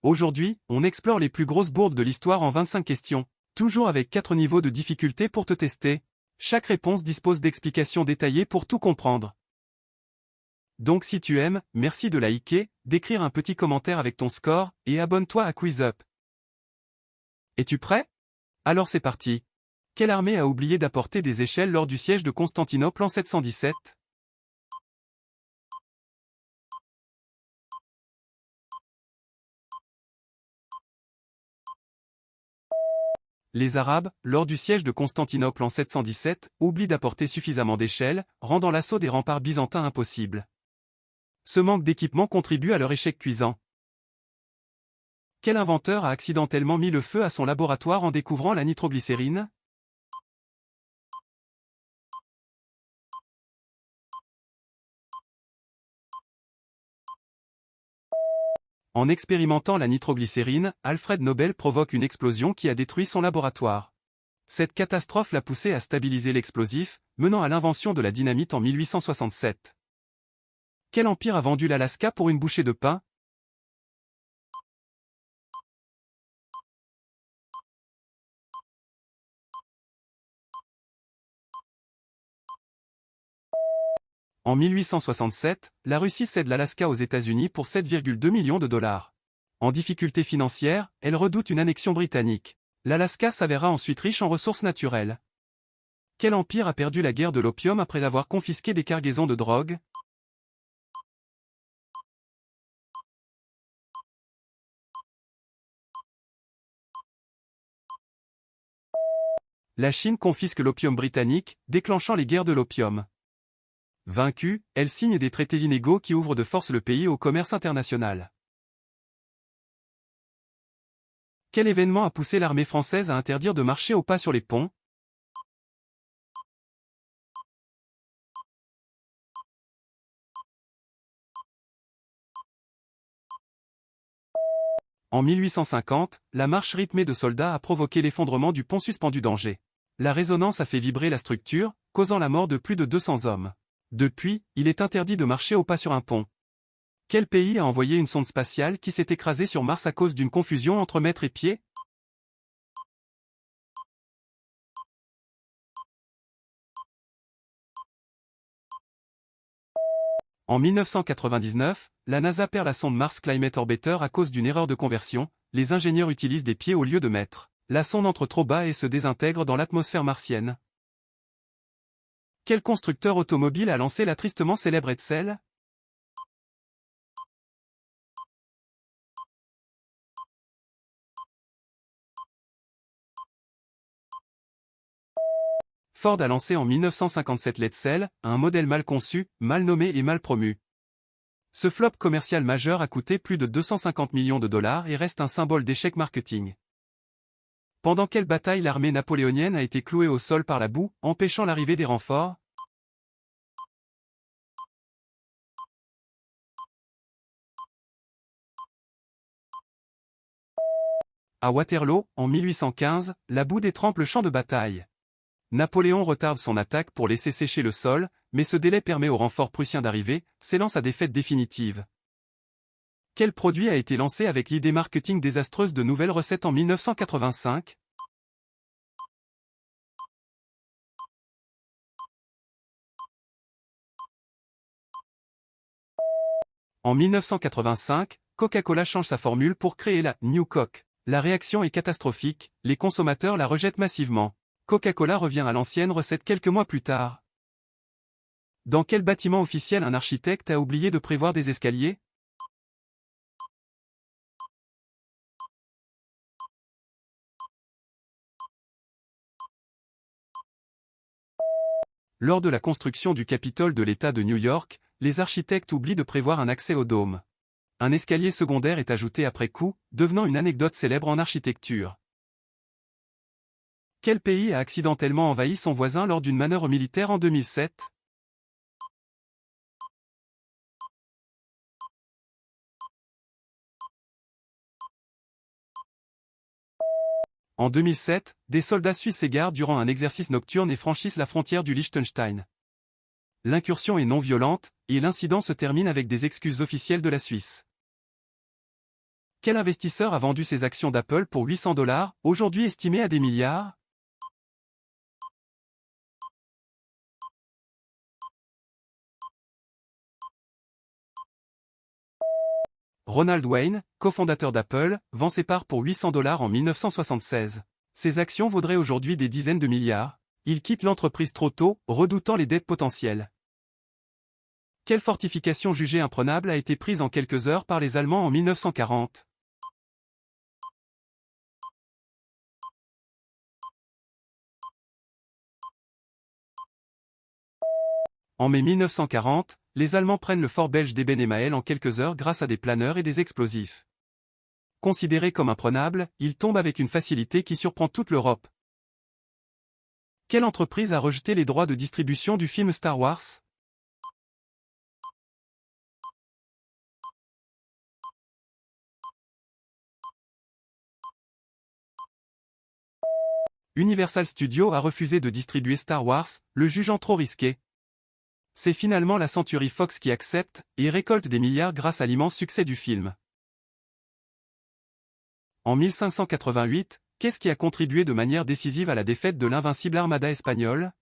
Aujourd'hui, on explore les plus grosses bourdes de l'histoire en 25 questions, toujours avec 4 niveaux de difficulté pour te tester. Chaque réponse dispose d'explications détaillées pour tout comprendre. Donc si tu aimes, merci de liker, d'écrire un petit commentaire avec ton score, et abonne-toi à QuizUp. Es-tu prêt? Alors c'est parti. Quelle armée a oublié d'apporter des échelles lors du siège de Constantinople en 717? Les Arabes, lors du siège de Constantinople en 717, oublient d'apporter suffisamment d'échelles, rendant l'assaut des remparts byzantins impossible. Ce manque d'équipement contribue à leur échec cuisant. Quel inventeur a accidentellement mis le feu à son laboratoire en découvrant la nitroglycérine? En expérimentant la nitroglycérine, Alfred Nobel provoque une explosion qui a détruit son laboratoire. Cette catastrophe l'a poussé à stabiliser l'explosif, menant à l'invention de la dynamite en 1867. Quel empire a vendu l'Alaska pour une bouchée de pain? En 1867, la Russie cède l'Alaska aux États-Unis pour 7,2 millions de dollars. En difficulté financière, elle redoute une annexion britannique. L'Alaska s'avéra ensuite riche en ressources naturelles. Quel empire a perdu la guerre de l'opium après avoir confisqué des cargaisons de drogue? La Chine confisque l'opium britannique, déclenchant les guerres de l'opium. Vaincue, elle signe des traités inégaux qui ouvrent de force le pays au commerce international. Quel événement a poussé l'armée française à interdire de marcher au pas sur les ponts? En 1850, la marche rythmée de soldats a provoqué l'effondrement du pont suspendu d'Angers. La résonance a fait vibrer la structure, causant la mort de plus de 200 hommes. Depuis, il est interdit de marcher au pas sur un pont. Quel pays a envoyé une sonde spatiale qui s'est écrasée sur Mars à cause d'une confusion entre mètre et pied? En 1999, la NASA perd la sonde Mars Climate Orbiter à cause d'une erreur de conversion, les ingénieurs utilisent des pieds au lieu de mètres. La sonde entre trop bas et se désintègre dans l'atmosphère martienne. Quel constructeur automobile a lancé la tristement célèbre Edsel? Ford a lancé en 1957 l'Edsel, un modèle mal conçu, mal nommé et mal promu. Ce flop commercial majeur a coûté plus de 250 millions de dollars et reste un symbole d'échec marketing. Pendant quelle bataille l'armée napoléonienne a été clouée au sol par la boue, empêchant l'arrivée des renforts? À Waterloo, en 1815, la boue détrempe le champ de bataille. Napoléon retarde son attaque pour laisser sécher le sol, mais ce délai permet aux renforts prussiens d'arriver, scellant sa défaite définitive. Quel produit a été lancé avec l'idée marketing désastreuse de nouvelles recettes en 1985? En 1985, Coca-Cola change sa formule pour créer la New Coke. La réaction est catastrophique, les consommateurs la rejettent massivement. Coca-Cola revient à l'ancienne recette quelques mois plus tard. Dans quel bâtiment officiel un architecte a oublié de prévoir des escaliers? Lors de la construction du Capitole de l'État de New York, les architectes oublient de prévoir un accès au dôme. Un escalier secondaire est ajouté après coup, devenant une anecdote célèbre en architecture. Quel pays a accidentellement envahi son voisin lors d'une manœuvre militaire en 2007? En 2007, des soldats suisses s'égarent durant un exercice nocturne et franchissent la frontière du Liechtenstein. L'incursion est non violente, et l'incident se termine avec des excuses officielles de la Suisse. Quel investisseur a vendu ses actions d'Apple pour 800 $, aujourd'hui estimées à des milliards? Ronald Wayne, cofondateur d'Apple, vend ses parts pour 800 $ en 1976. Ses actions vaudraient aujourd'hui des dizaines de milliards. Il quitte l'entreprise trop tôt, redoutant les dettes potentielles. Quelle fortification jugée imprenable a été prise en quelques heures par les Allemands en 1940? En mai 1940, les Allemands prennent le fort belge d'Eben-Emael en quelques heures grâce à des planeurs et des explosifs. Considéré comme imprenable, il tombe avec une facilité qui surprend toute l'Europe. Quelle entreprise a rejeté les droits de distribution du film Star Wars? Universal Studios a refusé de distribuer Star Wars, le jugeant trop risqué. C'est finalement la Century Fox qui accepte, et récolte des milliards grâce à l'immense succès du film. En 1588, qu'est-ce qui a contribué de manière décisive à la défaite de l'invincible armada espagnole?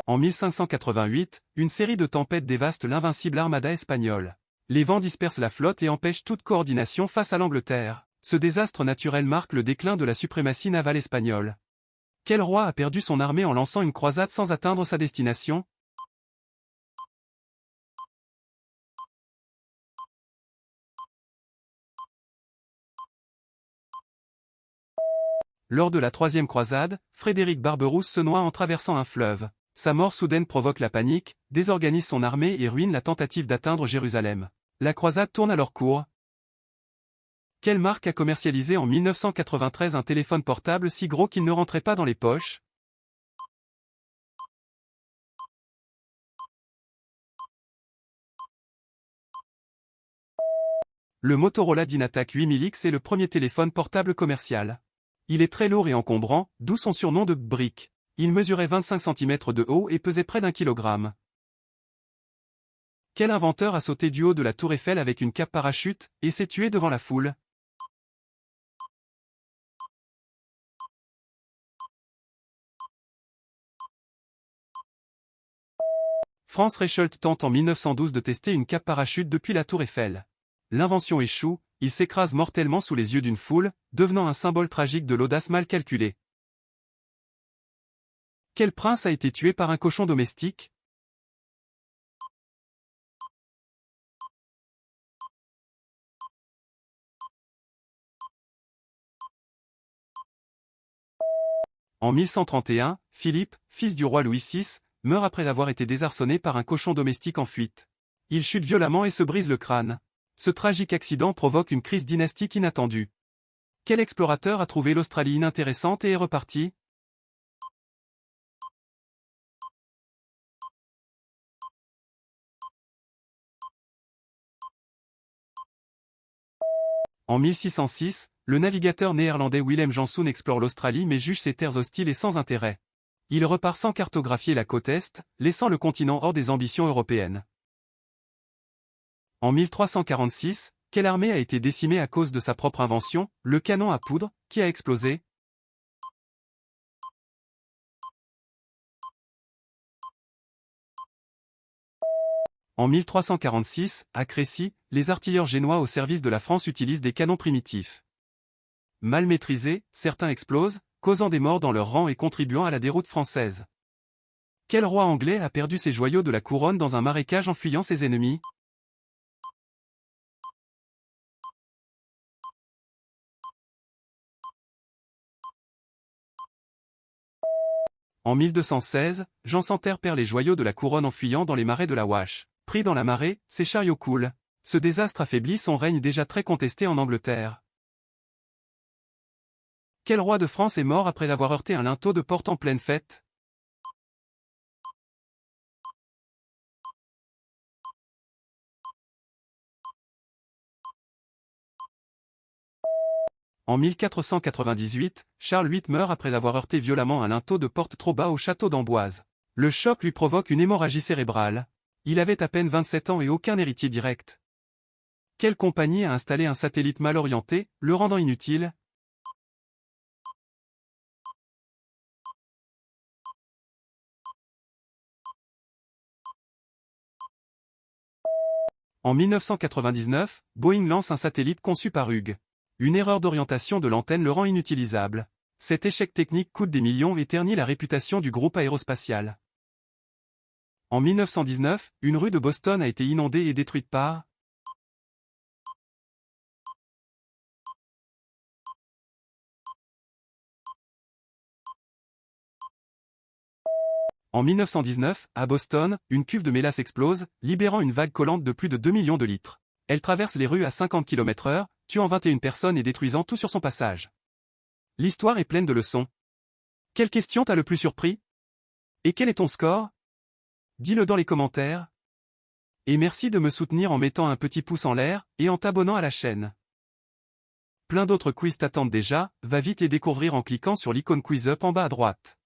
En 1588, une série de tempêtes dévaste l'invincible armada espagnole. Les vents dispersent la flotte et empêchent toute coordination face à l'Angleterre. Ce désastre naturel marque le déclin de la suprématie navale espagnole. Quel roi a perdu son armée en lançant une croisade sans atteindre sa destination? Lors de la troisième croisade, Frédéric Barberousse se noie en traversant un fleuve. Sa mort soudaine provoque la panique, désorganise son armée et ruine la tentative d'atteindre Jérusalem. La croisade tourne alors court. Quelle marque a commercialisé en 1993 un téléphone portable si gros qu'il ne rentrait pas dans les poches? Le Motorola Dynatac 8000X est le premier téléphone portable commercial. Il est très lourd et encombrant, d'où son surnom de brique. Il mesurait 25 cm de haut et pesait près d'1 kg. Quel inventeur a sauté du haut de la tour Eiffel avec une cape parachute, et s'est tué devant la foule? Franz Reichelt tente en 1912 de tester une cape parachute depuis la tour Eiffel. L'invention échoue, il s'écrase mortellement sous les yeux d'une foule, devenant un symbole tragique de l'audace mal calculée. Quel prince a été tué par un cochon domestique? En 1131, Philippe, fils du roi Louis VI, meurt après avoir été désarçonné par un cochon domestique en fuite. Il chute violemment et se brise le crâne. Ce tragique accident provoque une crise dynastique inattendue. Quel explorateur a trouvé l'Australie inintéressante et est reparti? En 1606, le navigateur néerlandais Willem Janszoon explore l'Australie mais juge ces terres hostiles et sans intérêt. Il repart sans cartographier la côte Est, laissant le continent hors des ambitions européennes. En 1346, quelle armée a été décimée à cause de sa propre invention, le canon à poudre, qui a explosé? En 1346, à Crécy, les artilleurs génois au service de la France utilisent des canons primitifs. Mal maîtrisés, certains explosent, causant des morts dans leur rang et contribuant à la déroute française. Quel roi anglais a perdu ses joyaux de la couronne dans un marécage en fuyant ses ennemis? En 1216, Jean sans Terre perd les joyaux de la couronne en fuyant dans les marais de la Ouache. Pris dans la marée, ses chariots coulent. Ce désastre affaiblit son règne déjà très contesté en Angleterre. Quel roi de France est mort après avoir heurté un linteau de porte en pleine fête? En 1498, Charles VIII meurt après avoir heurté violemment un linteau de porte trop bas au château d'Amboise. Le choc lui provoque une hémorragie cérébrale. Il avait à peine 27 ans et aucun héritier direct. Quelle compagnie a installé un satellite mal orienté, le rendant inutile? En 1999, Boeing lance un satellite conçu par Hughes. Une erreur d'orientation de l'antenne le rend inutilisable. Cet échec technique coûte des millions et ternit la réputation du groupe aérospatial. En 1919, une rue de Boston a été inondée et détruite par... En 1919, à Boston, une cuve de mélasse explose, libérant une vague collante de plus de 2 millions de litres. Elle traverse les rues à 50 km/h, tuant 21 personnes et détruisant tout sur son passage. L'histoire est pleine de leçons. Quelle question t'a le plus surpris? Et quel est ton score? Dis-le dans les commentaires. Et merci de me soutenir en mettant un petit pouce en l'air et en t'abonnant à la chaîne. Plein d'autres quiz t'attendent déjà, va vite les découvrir en cliquant sur l'icône Quiz Up en bas à droite.